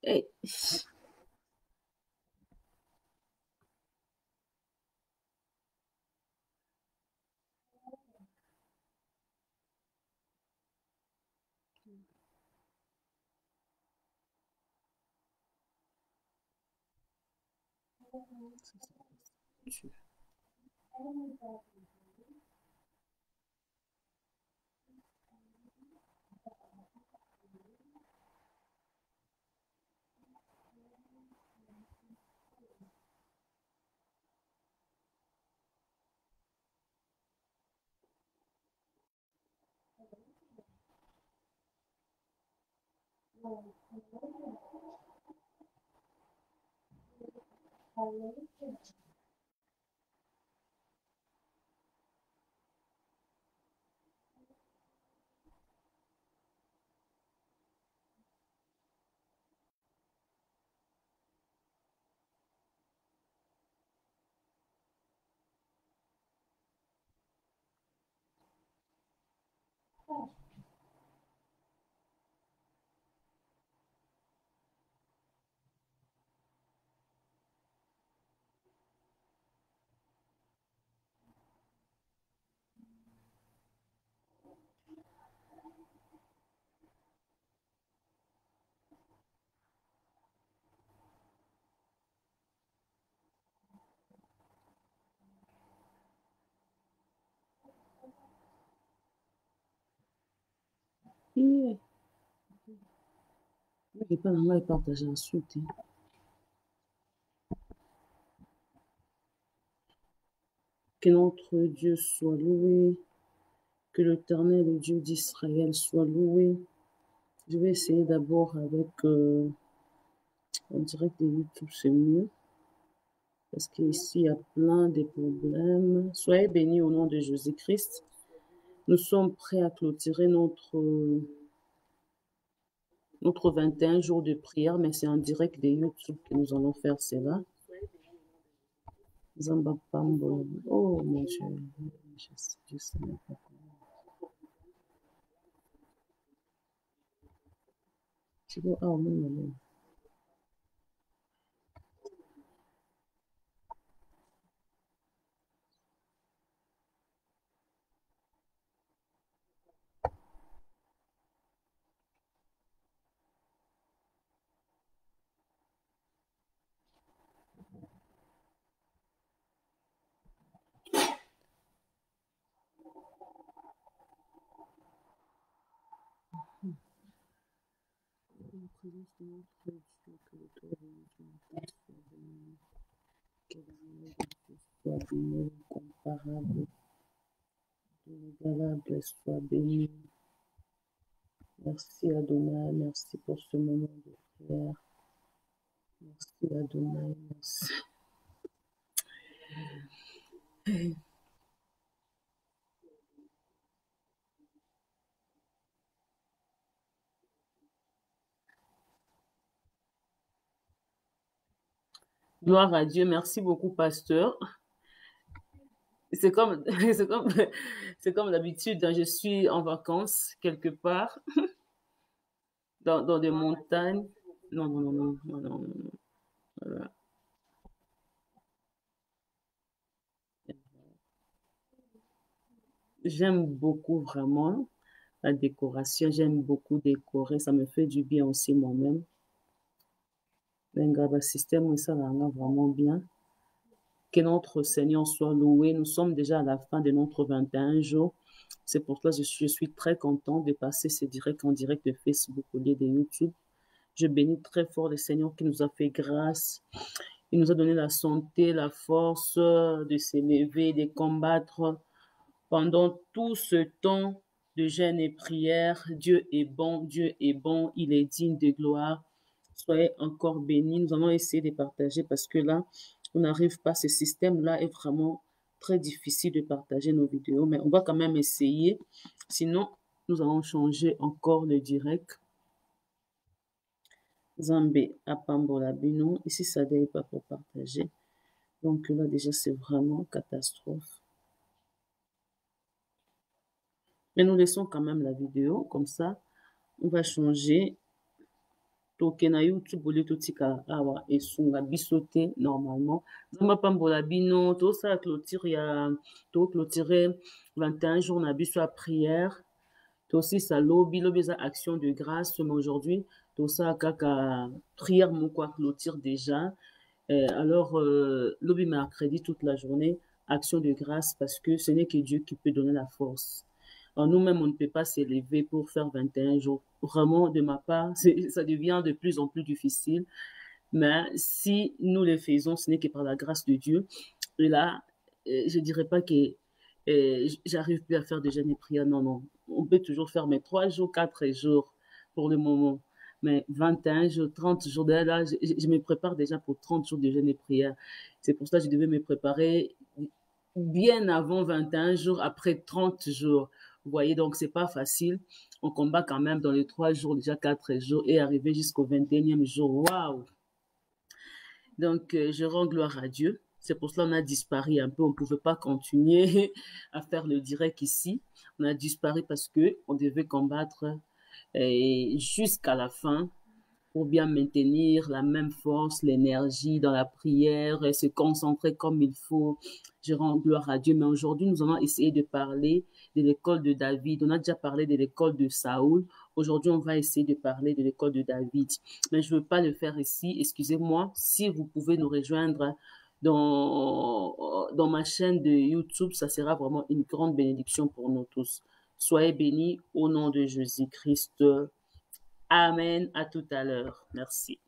Hey. Yeah. Je pas là partager ensuite. Que notre Dieu soit loué, que l'Éternel, le Dieu d'Israël, soit loué. Je vais essayer d'abord avec en direct de YouTube, c'est mieux. Parce qu'ici, il y a plein de problèmes. Soyez bénis au nom de Jésus-Christ. Nous sommes prêts à clôturer notre 21 jours de prière, mais c'est en direct de YouTube que nous allons faire cela. Zamba Pambo. Oh mon Dieu, je sais même pas comment. Tu vois, ah, non. En présence de notre Dieu, que le cœur de notre Dieu soit béni, que l'amour de Dieu soit béni, incomparable, inégalable soit béni. Merci Adonai, merci pour ce moment de prière. Merci Adonai, merci. Gloire à Dieu, merci beaucoup, pasteur. C'est comme, c'est comme, c'est comme d'habitude, hein, je suis en vacances quelque part, dans des montagnes. Non, non, non, non, non, non, non. Voilà. J'aime beaucoup vraiment la décoration, j'aime beaucoup décorer, ça me fait du bien aussi moi-même. Le système, ça va vraiment bien. Que notre Seigneur soit loué. Nous sommes déjà à la fin de notre 21 jours. C'est pourquoi je suis très content de passer ce direct en direct de Facebook au lieu de YouTube. Je bénis très fort le Seigneur qui nous a fait grâce. Il nous a donné la santé, la force de s'élever, de combattre. Pendant tout ce temps de jeûne et prière, Dieu est bon, il est digne de gloire. Soyez encore bénis. Nous allons essayer de partager parce que là, on n'arrive pas. Ce système-là est vraiment très difficile de partager nos vidéos, mais on va quand même essayer. Sinon, nous allons changer encore le direct. Zambé Apambola Bino. Ici, ça n'est pas pour partager. Donc là, déjà, c'est vraiment catastrophe. Mais nous laissons quand même la vidéo, comme ça, on va changer tokende na YouTube olie totikala awa esunga biso te normalement. Nzambe apambola bino tosala clôture ya toclôture 21 jours na biso ya prière. Tosisa lobi eza action de grâce, mais aujourd'hui tosala kaka prière moko ya clôture déjà. Alors lobi mercredi toute la journée action de grâce, parce que ce n'est que Dieu qui peut donner la force. Nous-mêmes, on ne peut pas s'élever pour faire 21 jours. Vraiment, de ma part, ça devient de plus en plus difficile. Mais si nous le faisons, ce n'est que par la grâce de Dieu. Et là, je ne dirais pas que j'arrive plus à faire de jeûne et prière. Non, non. On peut toujours faire mes 3 jours, 4 jours pour le moment. Mais 21 jours, 30 jours, là, je me prépare déjà pour 30 jours de jeûne et prière. C'est pour ça que je devais me préparer bien avant 21 jours, après 30 jours. Vous voyez, donc c'est pas facile. On combat quand même dans les 3 jours, déjà 4 jours, et arriver jusqu'au 21e jour. Waouh! Donc, je rends gloire à Dieu. C'est pour cela qu'on a disparu un peu. On ne pouvait pas continuer à faire le direct ici. On a disparu parce que on devait combattre jusqu'à la fin pour bien maintenir la même force, l'énergie dans la prière, et se concentrer comme il faut. Je rends gloire à Dieu. Mais aujourd'hui, nous allons essayer de parler de l'école de David. On a déjà parlé de l'école de Saoul. Aujourd'hui, on va essayer de parler de l'école de David. Mais je ne veux pas le faire ici. Excusez-moi. Si vous pouvez nous rejoindre dans ma chaîne de YouTube, ça sera vraiment une grande bénédiction pour nous tous. Soyez bénis au nom de Jésus-Christ. Amen. À tout à l'heure. Merci.